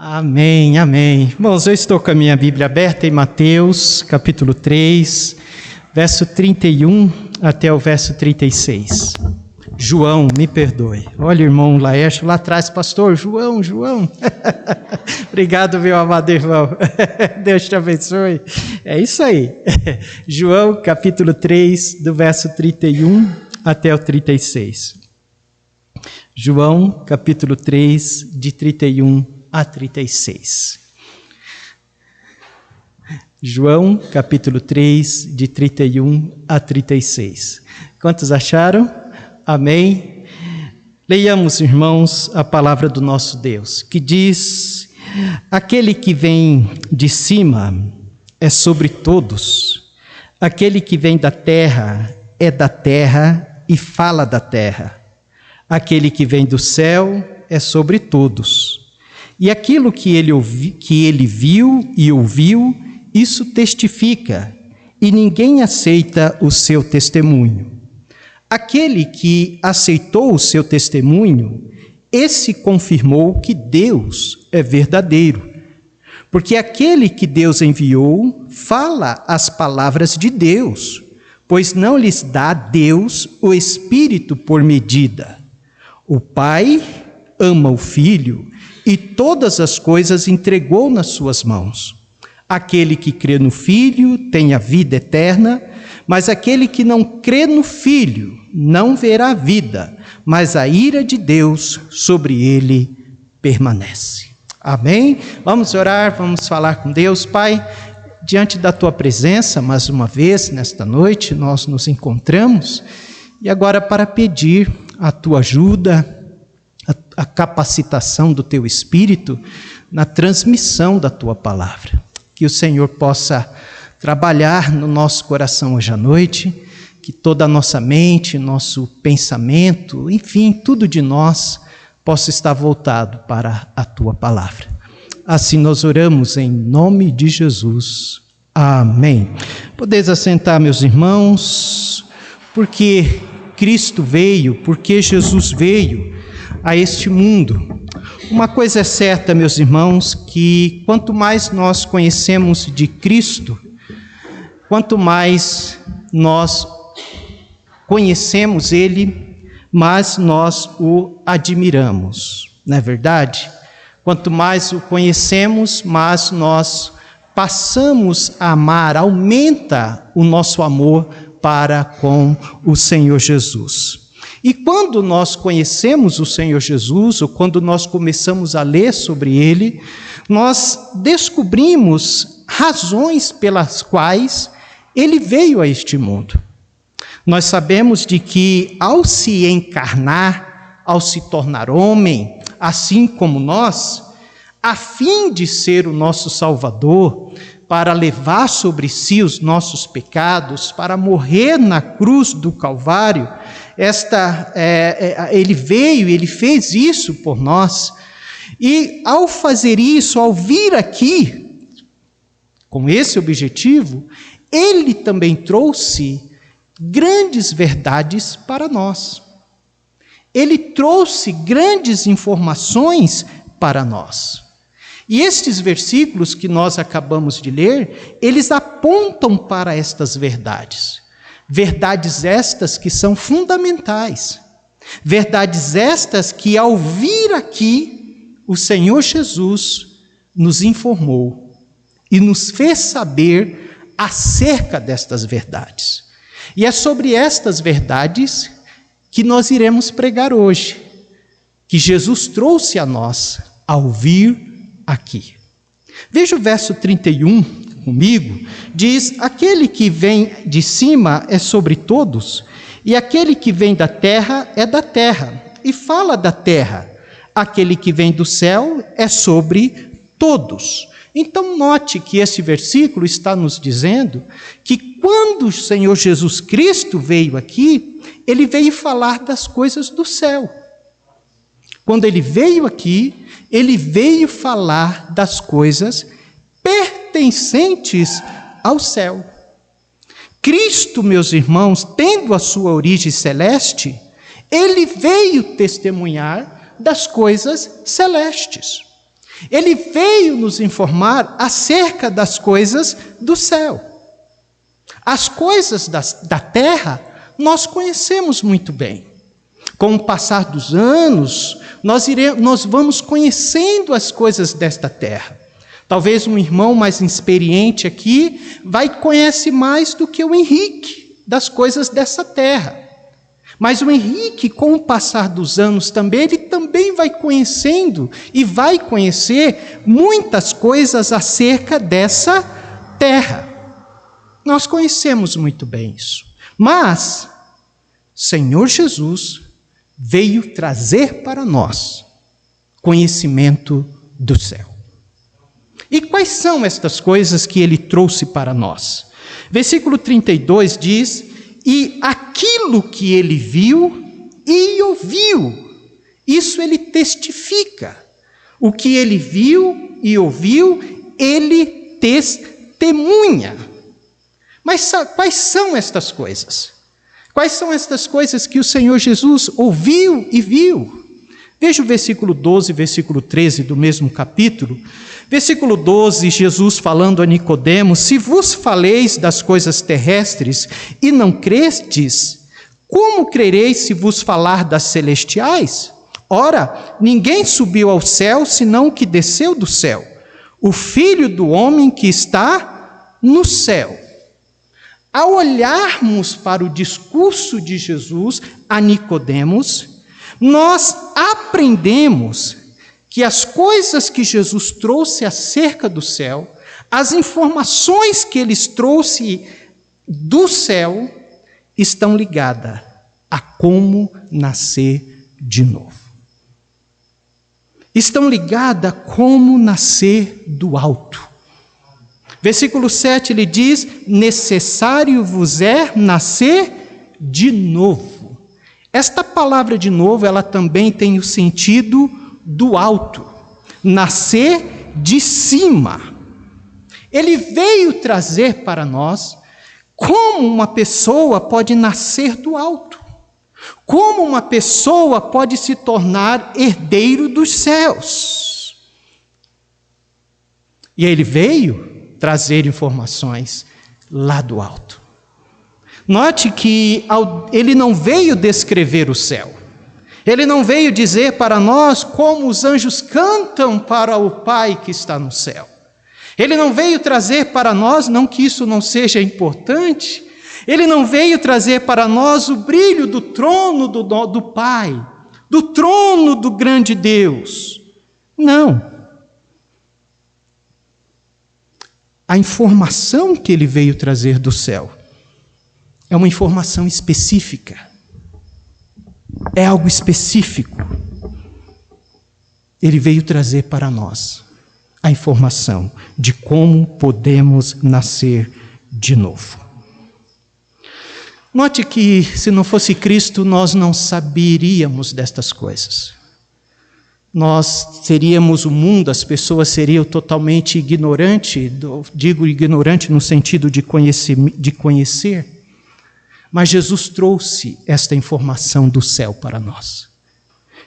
Amém, amém. Irmãos, eu estou com a minha Bíblia aberta em Mateus, capítulo 3, verso 31 até o verso 36. João, me perdoe. Olha o irmão Laércio lá atrás, pastor, João. Obrigado, meu amado irmão. Deus te abençoe. É isso aí. João, capítulo 3, do verso 31 até o 36. João, capítulo 3, de 31 a 36. João, capítulo 3, de 31 a 36. Quantos acharam? Amém? Leiamos, irmãos, a palavra do nosso Deus, que diz: aquele que vem de cima é sobre todos, aquele que vem da terra é da terra e fala da terra, aquele que vem do céu é sobre todos. E aquilo que ele viu e ouviu, isso testifica, e ninguém aceita o seu testemunho. Aquele que aceitou o seu testemunho, esse confirmou que Deus é verdadeiro. Porque aquele que Deus enviou fala as palavras de Deus, pois não lhes dá Deus o Espírito por medida. O Pai ama o Filho e todas as coisas entregou nas suas mãos. Aquele que crê no Filho tem a vida eterna, mas aquele que não crê no Filho não verá a vida, mas a ira de Deus sobre ele permanece. Amém? Vamos orar, vamos falar com Deus. Pai, diante da Tua presença, mais uma vez, nesta noite, nós nos encontramos, e agora para pedir a Tua ajuda, a capacitação do Teu Espírito na transmissão da Tua palavra. Que o Senhor possa trabalhar no nosso coração hoje à noite, que toda a nossa mente, nosso pensamento, enfim, tudo de nós possa estar voltado para a Tua palavra. Assim nós oramos em nome de Jesus. Amém. Podeis assentar, meus irmãos, porque Cristo veio, porque Jesus veio a este mundo. Uma coisa é certa, meus irmãos, que quanto mais nós conhecemos de Cristo, quanto mais nós conhecemos Ele, mais nós o admiramos, não é verdade? Quanto mais o conhecemos, mais nós passamos a amar, aumenta o nosso amor para com o Senhor Jesus. E quando nós conhecemos o Senhor Jesus, ou quando nós começamos a ler sobre Ele, nós descobrimos razões pelas quais Ele veio a este mundo. Nós sabemos de que ao se encarnar, ao se tornar homem, assim como nós, a fim de ser o nosso Salvador, para levar sobre si os nossos pecados, para morrer na cruz do Calvário, ele veio, ele fez isso por nós, e ao fazer isso, ao vir aqui, com esse objetivo, ele também trouxe grandes verdades para nós. Ele trouxe grandes informações para nós. E estes versículos que nós acabamos de ler, eles apontam para estas verdades. Verdades estas que são fundamentais. Verdades estas que, ao vir aqui, o Senhor Jesus nos informou e nos fez saber acerca destas verdades. E é sobre estas verdades que nós iremos pregar hoje, que Jesus trouxe a nós ao vir aqui. Veja o verso 31 comigo, diz: aquele que vem de cima é sobre todos, e aquele que vem da terra é da terra, e fala da terra. Aquele que vem do céu é sobre todos. Então note que esse versículo está nos dizendo que quando o Senhor Jesus Cristo veio aqui, Ele veio falar das coisas do céu. Quando Ele veio aqui, Ele veio falar das coisas pertencentes ao céu. Cristo, meus irmãos, tendo a sua origem celeste, Ele veio testemunhar das coisas celestes. Ele veio nos informar acerca das coisas do céu. As coisas da terra nós conhecemos muito bem. Com o passar dos anos, nós vamos conhecendo as coisas desta terra. Talvez um irmão mais experiente aqui conhece mais do que o Henrique das coisas dessa terra. Mas o Henrique, com o passar dos anos também, ele também vai conhecendo e vai conhecer muitas coisas acerca dessa terra. Nós conhecemos muito bem isso. Mas Senhor Jesus veio trazer para nós conhecimento do céu. E quais são estas coisas que ele trouxe para nós? Versículo 32 diz: e aquilo que ele viu e ouviu, isso ele testifica. O que ele viu e ouviu, ele testemunha. Mas quais são estas coisas? Quais são estas coisas que o Senhor Jesus ouviu e viu? Veja o versículo 12 e versículo 13 do mesmo capítulo. Versículo 12, Jesus falando a Nicodemo: se vos faleis das coisas terrestres e não crestes, como crereis se vos falar das celestiais? Ora, ninguém subiu ao céu senão o que desceu do céu, o Filho do homem que está no céu. Ao olharmos para o discurso de Jesus a Nicodemos, nós aprendemos que as coisas que Jesus trouxe acerca do céu, as informações que ele trouxe do céu, estão ligadas a como nascer de novo. Estão ligadas a como nascer do alto. Versículo 7, ele diz: necessário vos é nascer de novo. Esta palavra de novo, ela também tem o sentido do alto, nascer de cima. Ele veio trazer para nós como uma pessoa pode nascer do alto, como uma pessoa pode se tornar herdeiro dos céus. E ele veio trazer informações lá do alto. Note que ele não veio descrever o céu. Ele não veio dizer para nós como os anjos cantam para o Pai que está no céu. Ele não veio trazer para nós, não que isso não seja importante, ele não veio trazer para nós o brilho do trono do Pai, do trono do grande Deus. Não. A informação que ele veio trazer do céu é uma informação específica. É algo específico. Ele veio trazer para nós a informação de como podemos nascer de novo. Note que, se não fosse Cristo, nós não saberíamos destas coisas. Nós seríamos o mundo, as pessoas seriam totalmente ignorantes, digo ignorante no sentido de conhecer, mas Jesus trouxe esta informação do céu para nós,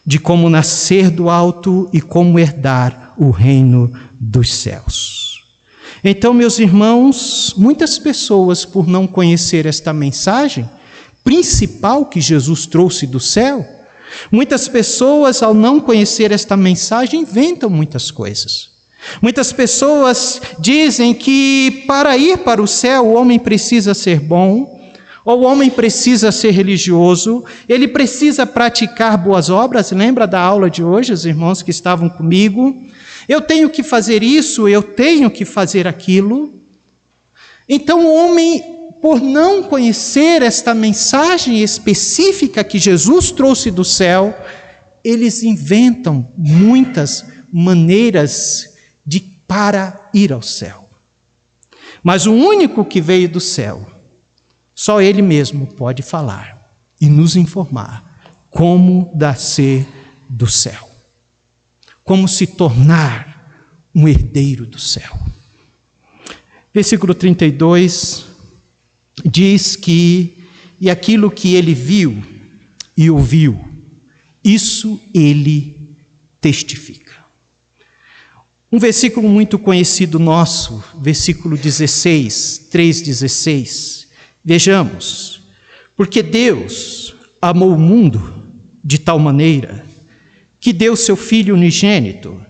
de como nascer do alto e como herdar o reino dos céus. Então, meus irmãos, muitas pessoas, por não conhecer esta mensagem principal que Jesus trouxe do céu, muitas pessoas, ao não conhecer esta mensagem, inventam muitas coisas. Muitas pessoas dizem que para ir para o céu o homem precisa ser bom, ou o homem precisa ser religioso, ele precisa praticar boas obras. Lembra da aula de hoje, os irmãos que estavam comigo? Eu tenho que fazer isso, eu tenho que fazer aquilo. Então o homem, por não conhecer esta mensagem específica que Jesus trouxe do céu, eles inventam muitas maneiras para ir ao céu. Mas o único que veio do céu, só ele mesmo pode falar e nos informar como nascer do céu, como se tornar um herdeiro do céu. Versículo 32 diz que, e aquilo que ele viu e ouviu, isso ele testifica. Um versículo muito conhecido nosso, versículo 16, 3,16. Vejamos, porque Deus amou o mundo de tal maneira que deu seu Filho unigênito,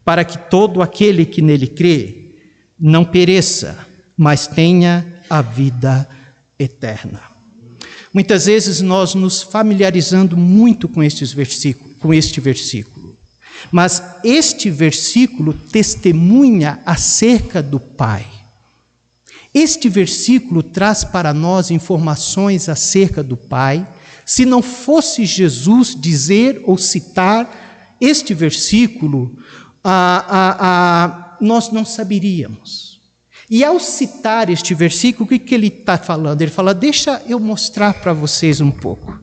para que todo aquele que nele crê não pereça, mas tenha a vida eterna. Muitas vezes nós nos familiarizando muito com este versículo, mas este versículo testemunha acerca do Pai. Este versículo traz para nós informações acerca do Pai. Se não fosse Jesus dizer ou citar este versículo, nós não saberíamos. E ao citar este versículo, o que ele está falando? Ele fala, deixa eu mostrar para vocês um pouco.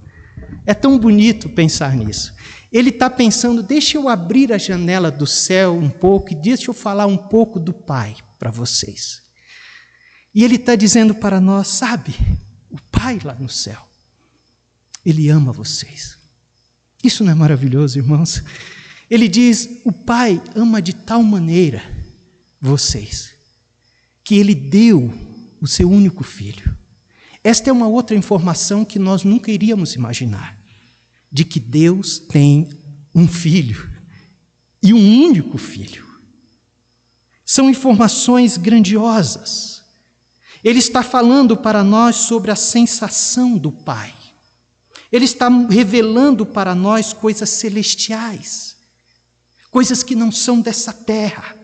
É tão bonito pensar nisso. Ele está pensando, deixa eu abrir a janela do céu um pouco e deixa eu falar um pouco do Pai para vocês. E ele está dizendo para nós, sabe, o Pai lá no céu, Ele ama vocês. Isso não é maravilhoso, irmãos? Ele diz, o Pai ama de tal maneira vocês, que Ele deu o seu único Filho. Esta é uma outra informação que nós nunca iríamos imaginar, de que Deus tem um Filho, e um único Filho. São informações grandiosas. Ele está falando para nós sobre a sensação do Pai. Ele está revelando para nós coisas celestiais, coisas que não são dessa terra.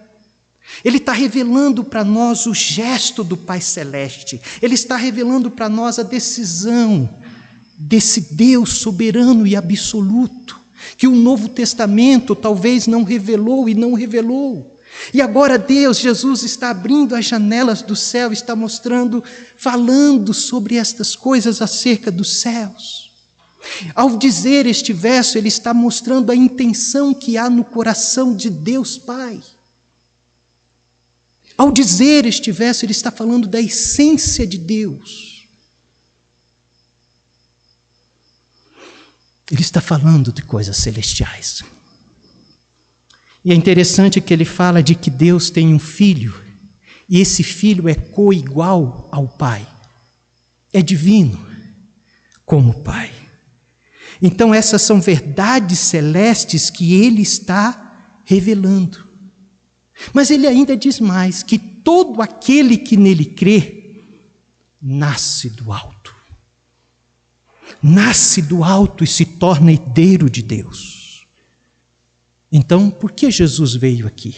Ele está revelando para nós o gesto do Pai Celeste. Ele está revelando para nós a decisão desse Deus soberano e absoluto, que o Novo Testamento talvez não revelou e não revelou. E agora Deus, Jesus, está abrindo as janelas do céu, está mostrando, falando sobre estas coisas acerca dos céus. Ao dizer este verso, ele está mostrando a intenção que há no coração de Deus Pai. Ao dizer este verso, ele está falando da essência de Deus. Ele está falando de coisas celestiais. E é interessante que ele fala de que Deus tem um filho, e esse filho é coigual ao Pai. É divino, como o Pai. Então essas são verdades celestes que ele está revelando. Mas ele ainda diz mais, que todo aquele que nele crê, nasce do alto. Nasce do alto e se torna herdeiro de Deus. Então, por que Jesus veio aqui?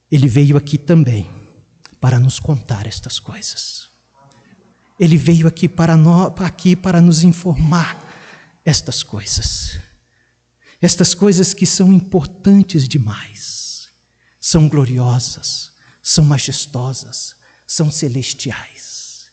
Ele veio aqui também para nos contar estas coisas. Ele veio aqui para nos informar estas coisas. Estas coisas que são importantes demais. São gloriosas, são majestosas, são celestiais.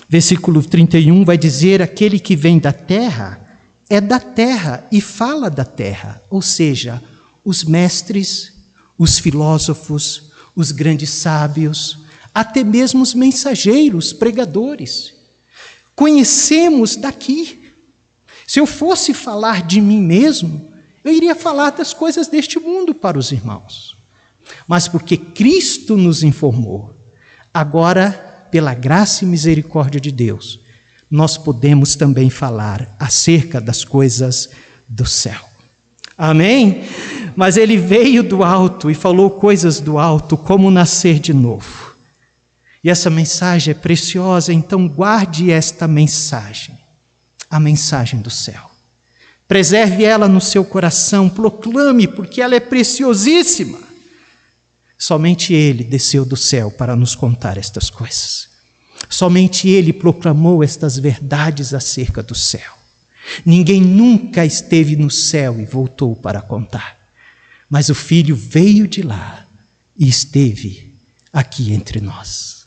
Versículo 31 vai dizer, aquele que vem da terra, é da terra e fala da terra, ou seja, os mestres, os filósofos, os grandes sábios, até mesmo os mensageiros, pregadores. Conhecemos daqui. Se eu fosse falar de mim mesmo, eu iria falar das coisas deste mundo para os irmãos. Mas porque Cristo nos informou, agora, pela graça e misericórdia de Deus, nós podemos também falar acerca das coisas do céu. Amém? Mas ele veio do alto e falou coisas do alto, como nascer de novo. E essa mensagem é preciosa, então guarde esta mensagem, a mensagem do céu. Preserve ela no seu coração, proclame, porque ela é preciosíssima. Somente Ele desceu do céu para nos contar estas coisas. Somente Ele proclamou estas verdades acerca do céu. Ninguém nunca esteve no céu e voltou para contar. Mas o Filho veio de lá e esteve aqui entre nós.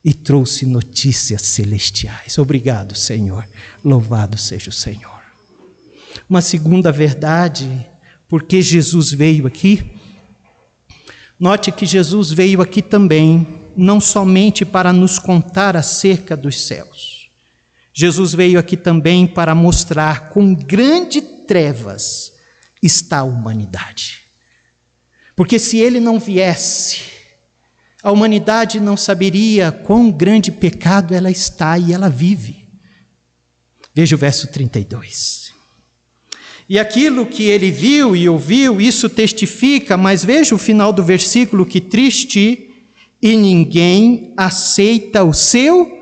E trouxe notícias celestiais. Obrigado, Senhor. Louvado seja o Senhor. Uma segunda verdade, porque Jesus veio aqui. Note que Jesus veio aqui também, não somente para nos contar acerca dos céus. Jesus veio aqui também para mostrar quão grande trevas está a humanidade. Porque se ele não viesse, a humanidade não saberia quão grande pecado ela está e ela vive. Veja o verso 32. E aquilo que ele viu e ouviu, isso testifica, mas veja o final do versículo, que triste, e ninguém aceita o seu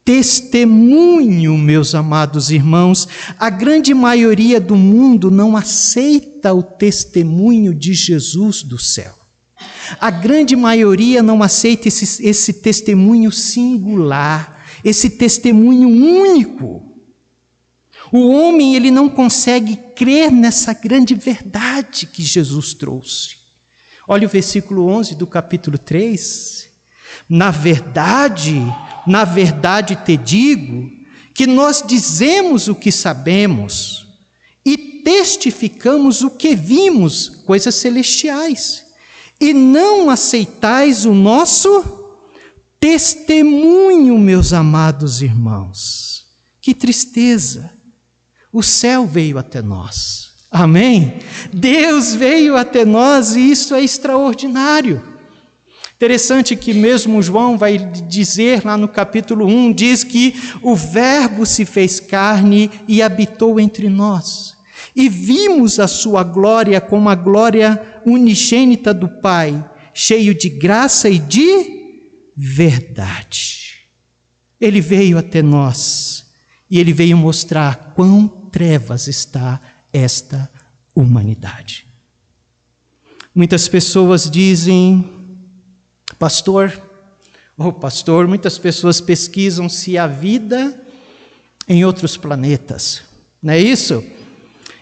testemunho, meus amados irmãos. A grande maioria do mundo não aceita o testemunho de Jesus do céu. A grande maioria não aceita esse testemunho singular, esse testemunho único. O homem, ele não consegue crer nessa grande verdade que Jesus trouxe. Olha o versículo 11 do capítulo 3. Na verdade te digo, que nós dizemos o que sabemos e testificamos o que vimos, coisas celestiais, e não aceitais o nosso testemunho, meus amados irmãos. Que tristeza! O céu veio até nós, amém? Deus veio até nós e isso é extraordinário. Interessante que mesmo João vai dizer lá no capítulo 1, diz que o Verbo se fez carne e habitou entre nós. E vimos a sua glória como a glória unigênita do Pai, cheio de graça e de verdade. Ele veio até nós e ele veio mostrar quão trevas está esta humanidade. Muitas pessoas dizem, pastor, muitas pessoas pesquisam se há vida em outros planetas, não é isso?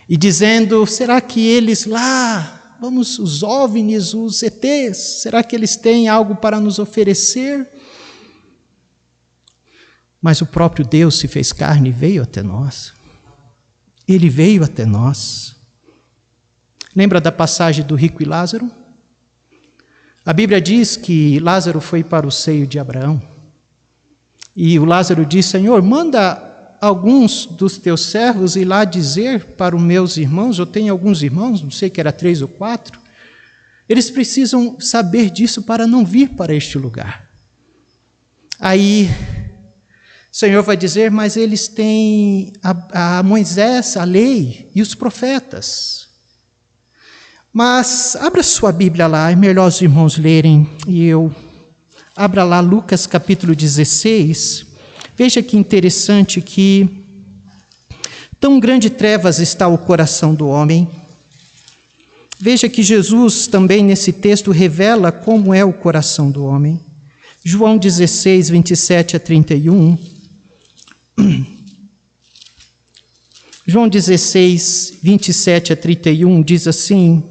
E dizendo, será que eles lá, os OVNIs, os ETs, será que eles têm algo para nos oferecer? Mas o próprio Deus se fez carne e veio até nós. Ele veio até nós. Lembra da passagem do rico e Lázaro? A Bíblia diz que Lázaro foi para o seio de Abraão. E o Lázaro disse, Senhor, manda alguns dos teus servos ir lá dizer para os meus irmãos, eu tenho alguns irmãos, não sei que era 3 ou 4, eles precisam saber disso para não vir para este lugar. Aí o Senhor vai dizer, mas eles têm a Moisés, a lei e os profetas. Mas abra sua Bíblia lá, é melhor os irmãos lerem, abra lá Lucas capítulo 16, veja que interessante que tão grande trevas está o coração do homem. Veja que Jesus também nesse texto revela como é o coração do homem. João 16, 27 a 31. João 16, 27 a 31 diz assim,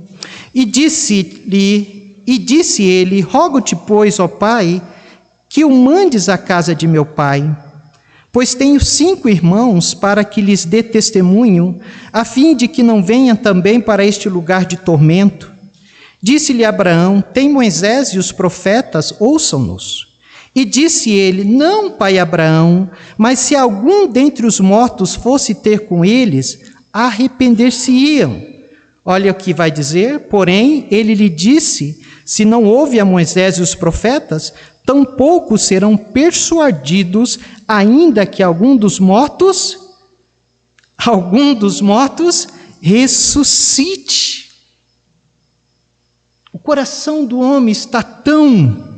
E disse ele, rogo-te, pois, ó Pai, que o mandes à casa de meu pai, pois tenho 5 irmãos, para que lhes dê testemunho, a fim de que não venham também para este lugar de tormento. Disse-lhe Abraão, tem Moisés e os profetas, ouçam-nos. E disse ele, não, pai Abraão, mas se algum dentre os mortos fosse ter com eles, arrepender-se-iam. Olha o que vai dizer, porém, ele lhe disse, se não ouve a Moisés e os profetas, tampouco serão persuadidos, ainda que algum dos mortos ressuscite. O coração do homem está tão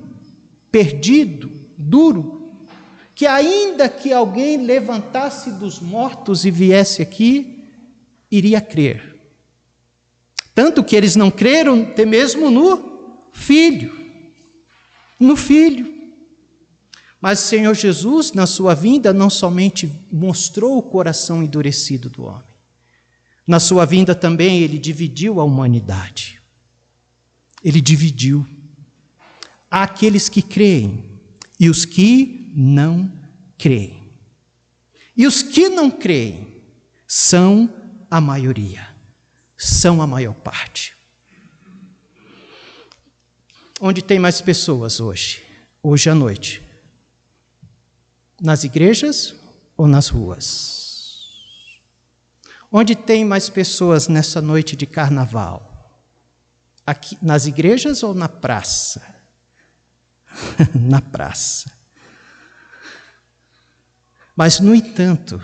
perdido, duro, que ainda que alguém levantasse dos mortos e viesse aqui, iria crer. Tanto que eles não creram até mesmo no Filho. Mas o Senhor Jesus, na sua vinda, não somente mostrou o coração endurecido do homem. Na sua vinda também ele dividiu a humanidade. Ele dividiu. Há aqueles que creem e os que não creem. E os que não creem são a maioria, são a maior parte. Onde tem mais pessoas hoje à noite? Nas igrejas ou nas ruas? Onde tem mais pessoas nessa noite de carnaval? Aqui, nas igrejas ou na praça? Na praça. Mas, no entanto,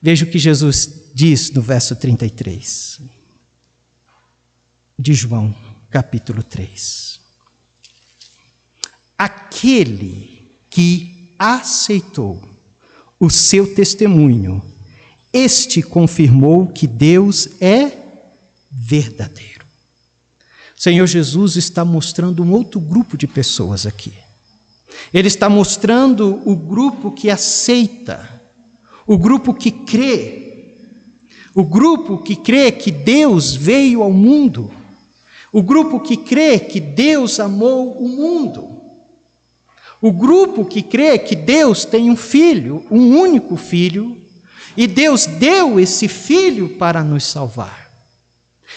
veja o que Jesus diz no verso 33 de João, capítulo 3. Aquele que aceitou o seu testemunho, este confirmou que Deus é verdadeiro. O Senhor Jesus está mostrando um outro grupo de pessoas aqui. Ele está mostrando o grupo que aceita, o grupo que crê, o grupo que crê que Deus veio ao mundo, o grupo que crê que Deus amou o mundo, o grupo que crê que Deus tem um filho, um único filho, e Deus deu esse filho para nos salvar.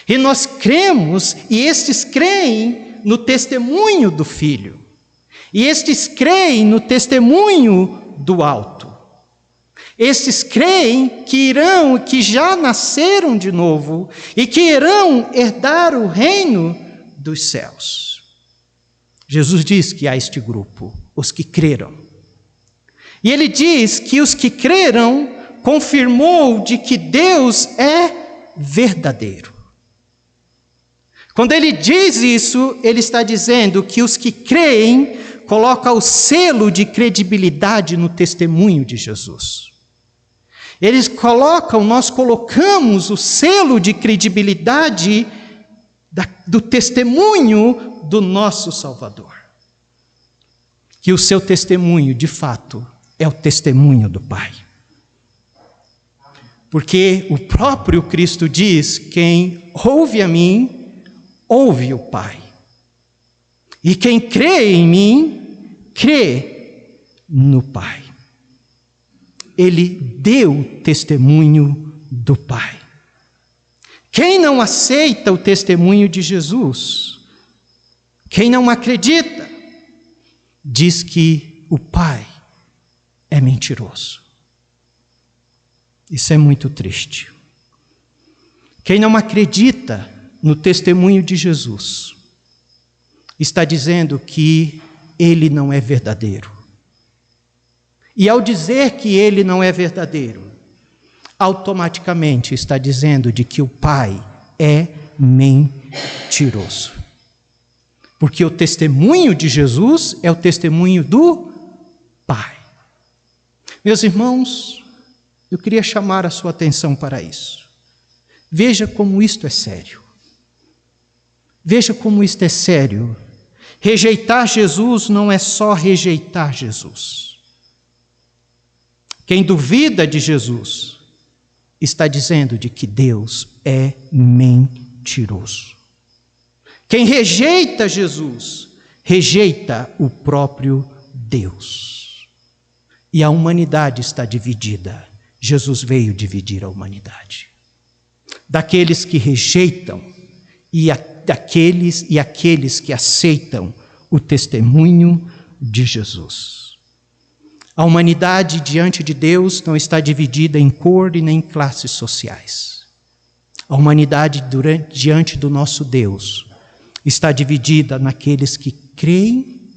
E nós cremos, e estes creem no testemunho do Filho. E estes creem no testemunho do alto. Estes creem que já nasceram de novo e que irão herdar o reino dos céus. Jesus diz que há este grupo, os que creram. E ele diz que os que creram confirmou de que Deus é verdadeiro. Quando ele diz isso, ele está dizendo que os que creem colocam o selo de credibilidade no testemunho de Jesus. Nós colocamos o selo de credibilidade do testemunho do nosso Salvador. Que o seu testemunho, de fato, é o testemunho do Pai. Porque o próprio Cristo diz: quem ouve a mim, ouve o Pai. E quem crê em mim, crê no Pai. Ele deu testemunho do Pai. Quem não aceita o testemunho de Jesus, quem não acredita, diz que o Pai é mentiroso. Isso é muito triste. Quem não acredita no testemunho de Jesus está dizendo que ele não é verdadeiro. E ao dizer que ele não é verdadeiro, automaticamente está dizendo de que o Pai é mentiroso. Porque o testemunho de Jesus é o testemunho do Pai. Meus irmãos, eu queria chamar a sua atenção para isso. Veja como isto é sério. Veja como isto é sério. Rejeitar Jesus não é só rejeitar Jesus. Quem duvida de Jesus está dizendo de que Deus é mentiroso. Quem rejeita Jesus, rejeita o próprio Deus. E a humanidade está dividida. Jesus veio dividir a humanidade. Daqueles que rejeitam e aqueles que aceitam o testemunho de Jesus. A humanidade diante de Deus não está dividida em cor e nem em classes sociais. A humanidade diante do nosso Deus está dividida naqueles que creem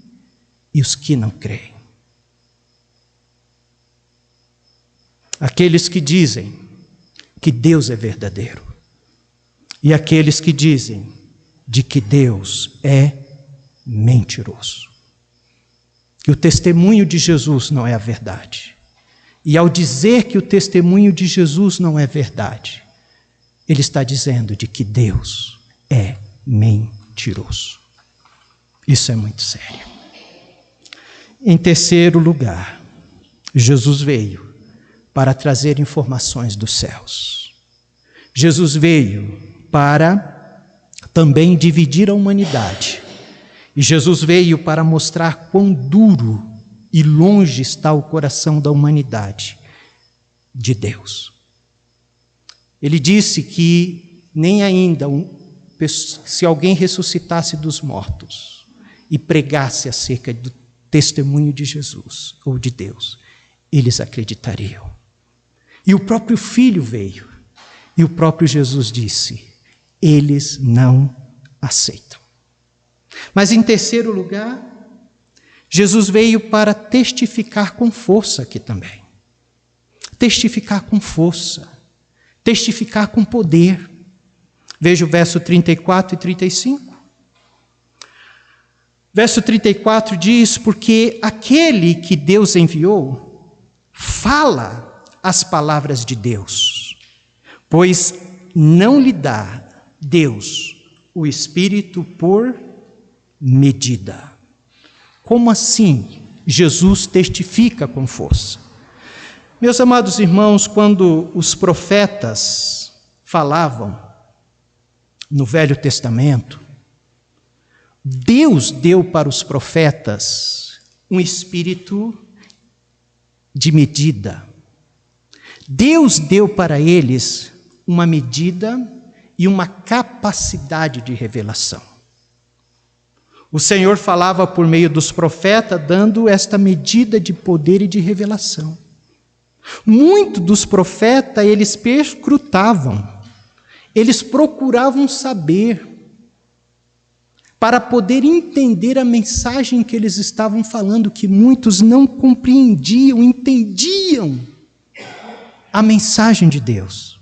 e os que não creem. Aqueles que dizem que Deus é verdadeiro e aqueles que dizem de que Deus é mentiroso. Que o testemunho de Jesus não é a verdade. E ao dizer que o testemunho de Jesus não é verdade, ele está dizendo de que Deus é mentiroso. Isso é muito sério. Em terceiro lugar, Jesus veio para trazer informações dos céus. Jesus veio para também dividir a humanidade. E Jesus veio para mostrar quão duro e longe está o coração da humanidade de Deus. Ele disse que nem ainda se alguém ressuscitasse dos mortos e pregasse acerca do testemunho de Jesus ou de Deus, eles acreditariam. E o próprio Filho veio, e o próprio Jesus disse: eles não aceitam. Mas em terceiro lugar, Jesus veio para testificar com força aqui também. Testificar com força, testificar com poder. Veja o verso 34 e 35. Verso 34 diz: porque aquele que Deus enviou fala as palavras de Deus, pois não lhe dá Deus o Espírito por medida. Como assim Jesus testifica com força? Meus amados irmãos, quando os profetas falavam no Velho Testamento, Deus deu para os profetas um espírito de medida. Deus deu para eles uma medida e uma capacidade de revelação. O Senhor falava por meio dos profetas, dando esta medida de poder e de revelação. Muitos dos profetas, eles perscrutavam, eles procuravam saber, para poder entender a mensagem que eles estavam falando, que muitos não compreendiam, entendiam a mensagem de Deus.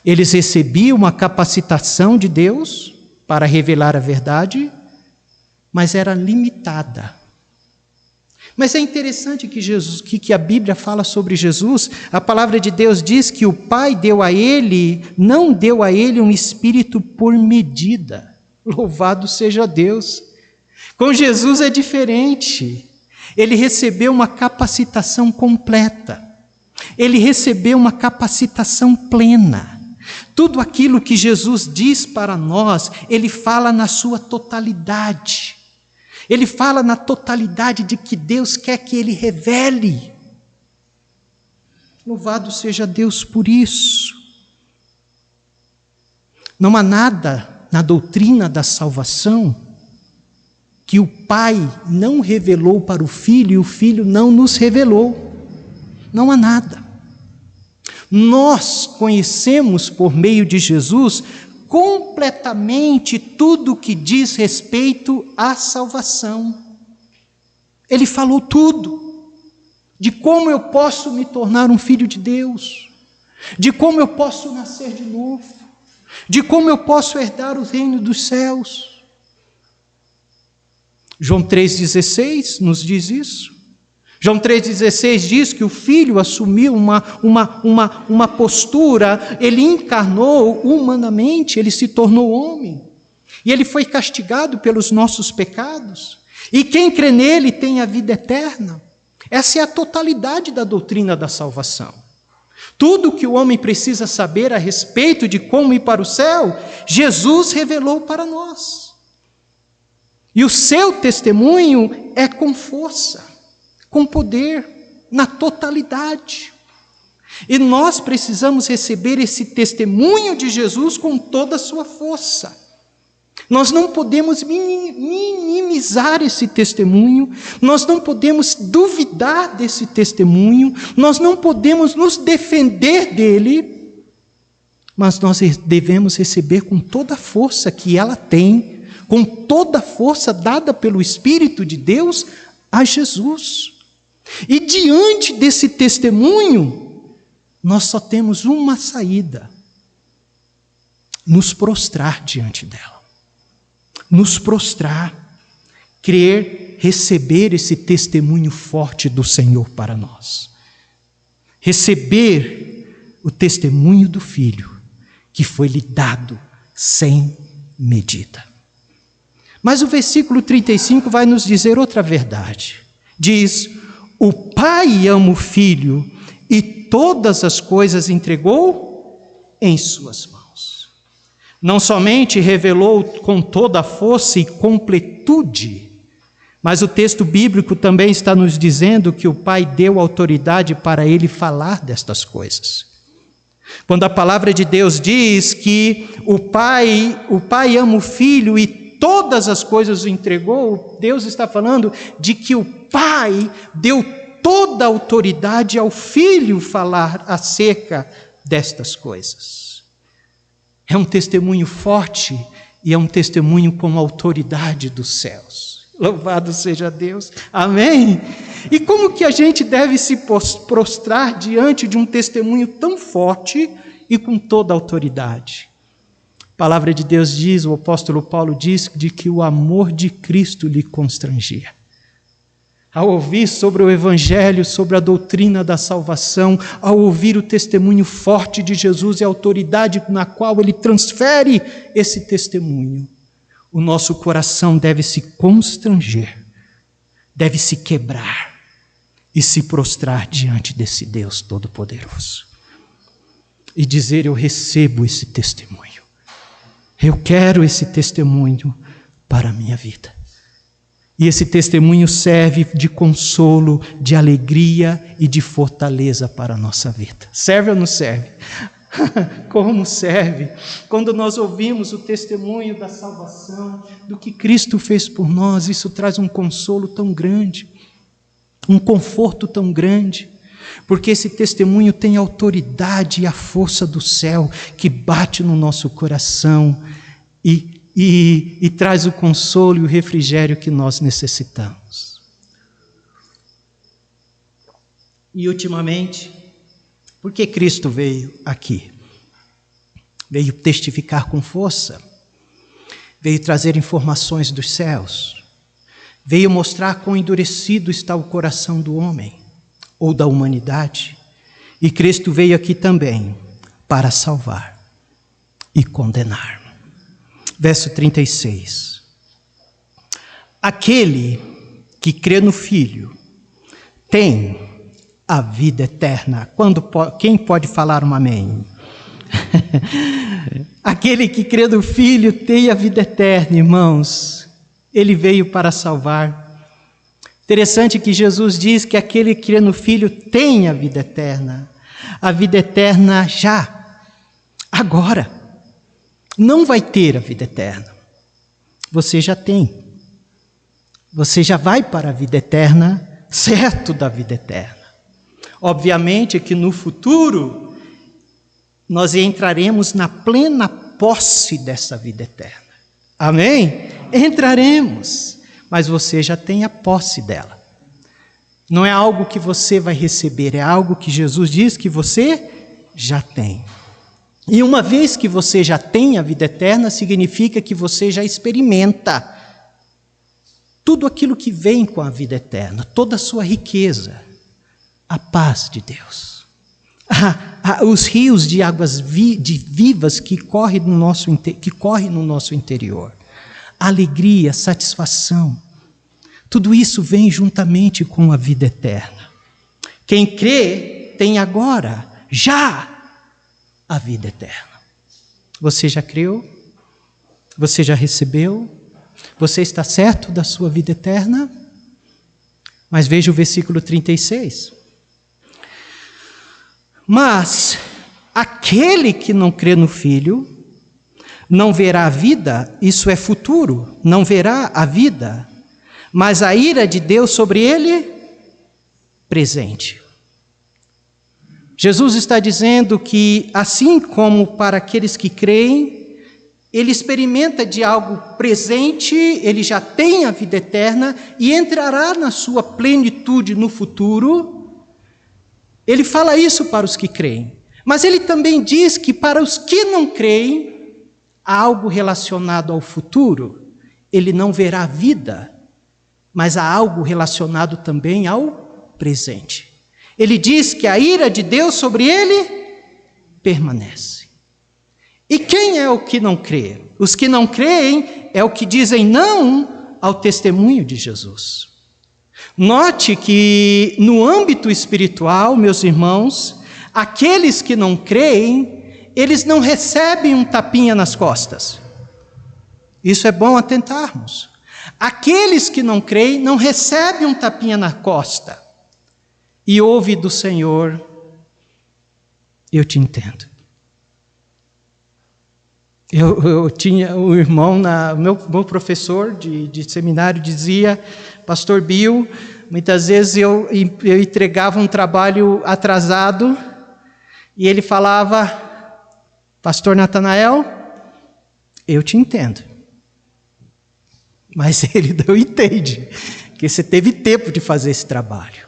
Eles recebiam uma capacitação de Deus para revelar a verdade, mas era limitada. Mas é interessante que a Bíblia fala sobre Jesus. A palavra de Deus diz que o Pai não deu a ele um espírito por medida. Louvado seja Deus. Com Jesus é diferente. Ele recebeu uma capacitação completa. Ele recebeu uma capacitação plena. Tudo aquilo que Jesus diz para nós, Ele fala na sua totalidade. Ele fala na totalidade de que Deus quer que Ele revele. Louvado seja Deus por isso. Não há nada na doutrina da salvação que o Pai não revelou para o Filho e o Filho não nos revelou. Não há nada. Nós conhecemos por meio de Jesus completamente tudo que diz respeito à salvação. Ele falou tudo, de como eu posso me tornar um filho de Deus, de como eu posso nascer de novo, de como eu posso herdar o reino dos céus. João 3,16 nos diz isso. João 3,16 diz que o Filho assumiu uma postura, ele encarnou humanamente, ele se tornou homem, e ele foi castigado pelos nossos pecados, e quem crê nele tem a vida eterna. Essa é a totalidade da doutrina da salvação. Tudo o que o homem precisa saber a respeito de como ir para o céu, Jesus revelou para nós. E o seu testemunho é com força, com poder, na totalidade. E nós precisamos receber esse testemunho de Jesus com toda a sua força. Nós não podemos minimizar esse testemunho, nós não podemos duvidar desse testemunho, nós não podemos nos defender dele, mas nós devemos receber com toda a força que ela tem, com toda a força dada pelo Espírito de Deus a Jesus. E diante desse testemunho, nós só temos uma saída: nos prostrar diante dela. Nos prostrar, crer, receber esse testemunho forte do Senhor para nós. Receber o testemunho do Filho, que foi lhe dado sem medida. Mas o versículo 35 vai nos dizer outra verdade. Diz: o Pai ama o Filho e todas as coisas entregou em suas mãos. Não somente revelou com toda a força e completude, mas o texto bíblico também está nos dizendo que o Pai deu autoridade para ele falar destas coisas. Quando a palavra de Deus diz que o Pai ama o Filho e todas as coisas o entregou, Deus está falando de que o Pai deu toda a autoridade ao Filho falar acerca destas coisas. É um testemunho forte E é um testemunho com autoridade dos céus. Louvado seja Deus. Amém? E como que a gente deve se prostrar diante de um testemunho tão forte e com toda a autoridade? A palavra de Deus diz, o apóstolo Paulo diz, de que o amor de Cristo lhe constrangia. Ao ouvir sobre o Evangelho, sobre a doutrina da salvação, ao ouvir o testemunho forte de Jesus e a autoridade na qual Ele transfere esse testemunho, o nosso coração deve se constranger, deve se quebrar e se prostrar diante desse Deus Todo-Poderoso. E dizer, eu recebo esse testemunho. Eu quero esse testemunho para a minha vida. E esse testemunho serve de consolo, de alegria e de fortaleza para a nossa vida. Serve ou não serve? Como serve? Quando nós ouvimos o testemunho da salvação, do que Cristo fez por nós, isso traz um consolo tão grande, um conforto tão grande, porque esse testemunho tem a autoridade e a força do céu que bate no nosso coração e traz o consolo e o refrigério que nós necessitamos. E ultimamente, por que Cristo veio aqui? Veio testificar com força, veio trazer informações dos céus, veio mostrar quão endurecido está o coração do homem, ou da humanidade, e Cristo veio aqui também para salvar e condenar. Verso 36. Aquele que crê no Filho tem a vida eterna. Quem pode falar um amém? Aquele que crê no Filho tem a vida eterna, irmãos. Ele veio para salvar. Interessante que Jesus diz que aquele que crê no Filho tem a vida eterna. A vida eterna já, agora. Não vai ter a vida eterna. Você já tem. Você já vai para a vida eterna, certo da vida eterna. Obviamente que no futuro, nós entraremos na plena posse dessa vida eterna. Amém? Entraremos, mas você já tem a posse dela. Não é algo que você vai receber, é algo que Jesus diz que você já tem. E uma vez que você já tem a vida eterna, significa que você já experimenta tudo aquilo que vem com a vida eterna, toda a sua riqueza, a paz de Deus, os rios de águas vivas que correm no nosso interior, a alegria, a satisfação, tudo isso vem juntamente com a vida eterna. Quem crê tem agora, já, a vida eterna. Você já creu? Você já recebeu? Você está certo da sua vida eterna? Mas veja o versículo 36. Mas aquele que não crê no Filho não verá a vida, isso é futuro, não verá a vida, mas a ira de Deus sobre ele, presente. Jesus está dizendo que, assim como para aqueles que creem, ele experimenta de algo presente, ele já tem a vida eterna e entrará na sua plenitude no futuro. Ele fala isso para os que creem, mas ele também diz que para os que não creem, há algo relacionado ao futuro. Ele não verá vida, mas há algo relacionado também ao presente. Ele diz que a ira de Deus sobre ele permanece. E quem é o que não crê? Os que não creem é o que dizem não ao testemunho de Jesus. Note que no âmbito espiritual, meus irmãos, aqueles que não creem, eles não recebem um tapinha nas costas. Isso é bom atentarmos. Aqueles que não creem não recebem um tapinha na costa. E ouve do Senhor, eu te entendo. Eu tinha um irmão, meu professor de seminário dizia, Pastor Bill, muitas vezes eu entregava um trabalho atrasado e ele falava, Pastor Natanael, eu te entendo. Mas ele não entende que você teve tempo de fazer esse trabalho.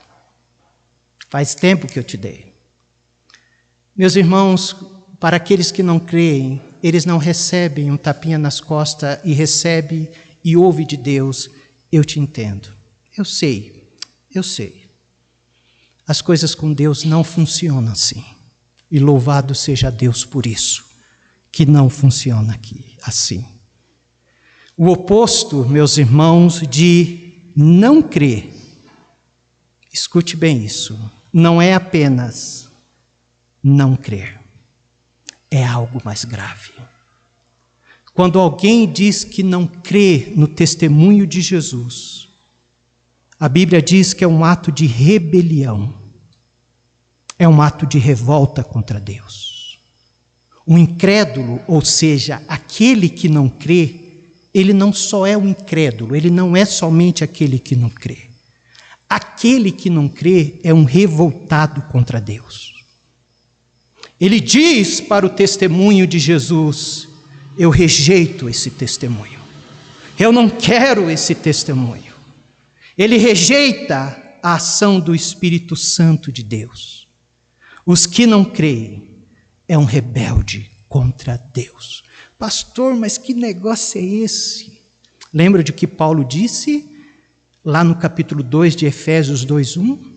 Faz tempo que eu te dei. Meus irmãos, para aqueles que não creem, eles não recebem um tapinha nas costas e recebe e ouve de Deus, eu te entendo. Eu sei. As coisas com Deus não funcionam assim. E louvado seja Deus por isso, que não funciona aqui assim. O oposto, meus irmãos, de não crer, escute bem isso, não é apenas não crer, é algo mais grave. Quando alguém diz que não crê no testemunho de Jesus, a Bíblia diz que é um ato de rebelião, é um ato de revolta contra Deus. O incrédulo, ou seja, aquele que não crê, ele não só é um incrédulo, ele não é somente aquele que não crê. Aquele que não crê é um revoltado contra Deus. Ele diz para o testemunho de Jesus: eu rejeito esse testemunho. Eu não quero esse testemunho. Ele rejeita a ação do Espírito Santo de Deus. Os que não creem é um rebelde contra Deus. Pastor, mas que negócio é esse? Lembra de que Paulo disse lá no capítulo 2 de Efésios 2:1?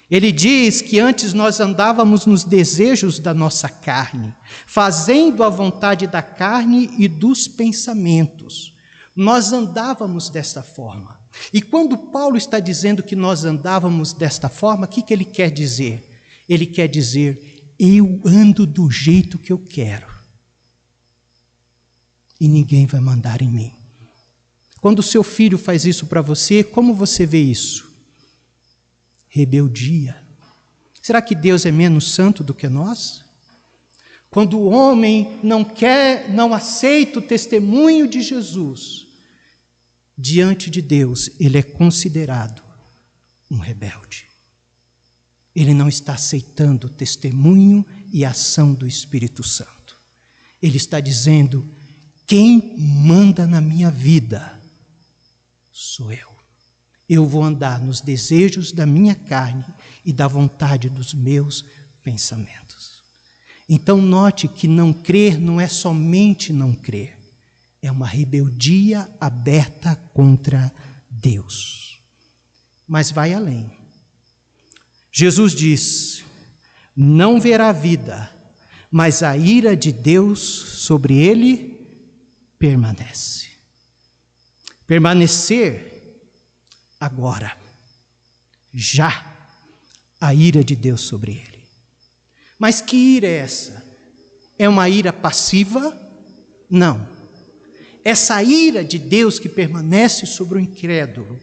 Ele diz que antes nós andávamos nos desejos da nossa carne, fazendo a vontade da carne e dos pensamentos. Nós andávamos desta forma. E quando Paulo está dizendo que nós andávamos desta forma, o que ele quer dizer? Ele quer dizer: eu ando do jeito que eu quero. E ninguém vai mandar em mim. Quando o seu filho faz isso para você, como você vê isso? Rebeldia. Será que Deus é menos santo do que nós? Quando o homem não aceita o testemunho de Jesus, diante de Deus, ele é considerado um rebelde. Ele não está aceitando o testemunho e a ação do Espírito Santo. Ele está dizendo: quem manda na minha vida sou eu. Eu vou andar nos desejos da minha carne e da vontade dos meus pensamentos. Então note que não crer não é somente não crer, é uma rebeldia aberta contra Deus. Mas vai além. Jesus diz: não verá vida, mas a ira de Deus sobre ele permanece. Permanecer agora, já, a ira de Deus sobre ele. Mas que ira é essa? É uma ira passiva? Não. Essa ira de Deus que permanece sobre o incrédulo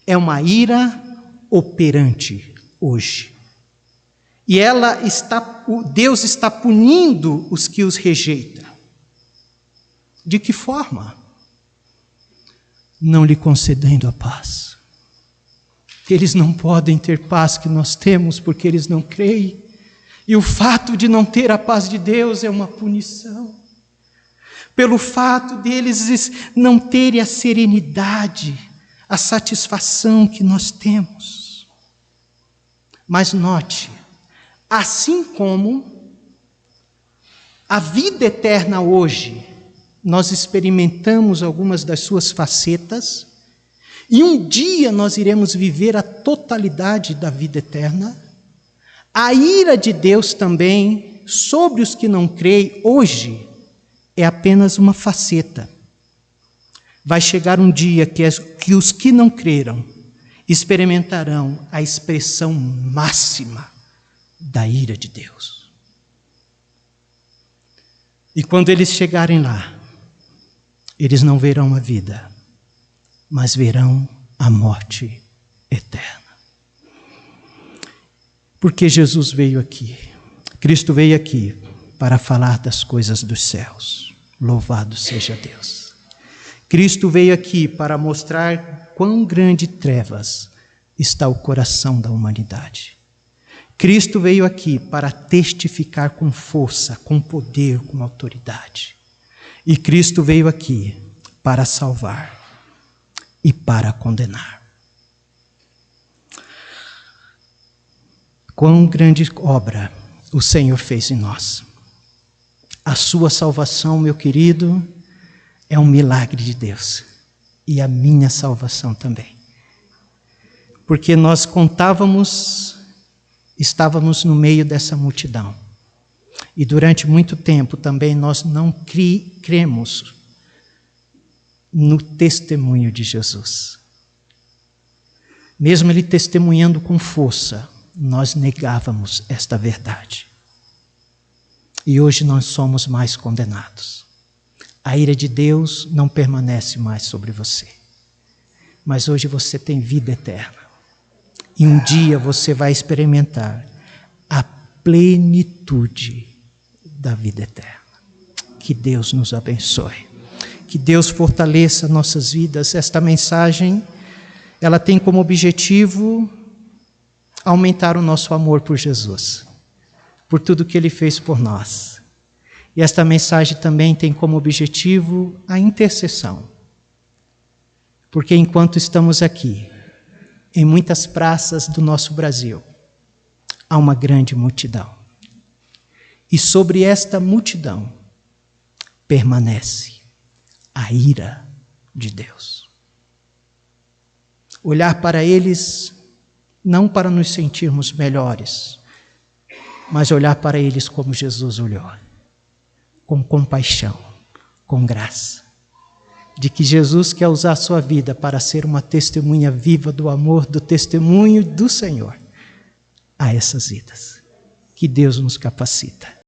é uma ira operante hoje. E Deus está punindo os que os rejeitam. De que forma? Não lhe concedendo a paz. Eles não podem ter paz que nós temos porque eles não creem. E o fato de não ter a paz de Deus é uma punição. Pelo fato deles não terem a serenidade, a satisfação que nós temos. Mas note, assim como a vida eterna hoje, nós experimentamos algumas das suas facetas, e um dia nós iremos viver a totalidade da vida eterna. A ira de Deus também sobre os que não creem hoje é apenas uma faceta. Vai chegar um dia que os que não creram experimentarão a expressão máxima da ira de Deus. E quando eles chegarem lá, eles não verão a vida, mas verão a morte eterna. Porque Jesus veio aqui, Cristo veio aqui para falar das coisas dos céus. Louvado seja Deus. Cristo veio aqui para mostrar quão grande trevas está o coração da humanidade. Cristo veio aqui para testificar com força, com poder, com autoridade. E Cristo veio aqui para salvar. e para condenar. Quão grande obra o Senhor fez em nós. A sua salvação, meu querido, é um milagre de Deus. E a minha salvação também. Porque nós estávamos no meio dessa multidão. E durante muito tempo também nós não cremos no testemunho de Jesus. Mesmo ele testemunhando com força, nós negávamos esta verdade. E hoje nós somos mais condenados. A ira de Deus não permanece mais sobre você. Mas hoje você tem vida eterna. E um dia você vai experimentar a plenitude da vida eterna. Que Deus nos abençoe. Que Deus fortaleça nossas vidas. Esta mensagem, ela tem como objetivo aumentar o nosso amor por Jesus, por tudo que Ele fez por nós. E esta mensagem também tem como objetivo a intercessão. Porque enquanto estamos aqui, em muitas praças do nosso Brasil, há uma grande multidão. E sobre esta multidão permanece a ira de Deus. Olhar para eles não para nos sentirmos melhores, mas olhar para eles como Jesus olhou, com compaixão, com graça, de que Jesus quer usar a sua vida para ser uma testemunha viva do amor, do testemunho do Senhor a essas vidas. Que Deus nos capacita.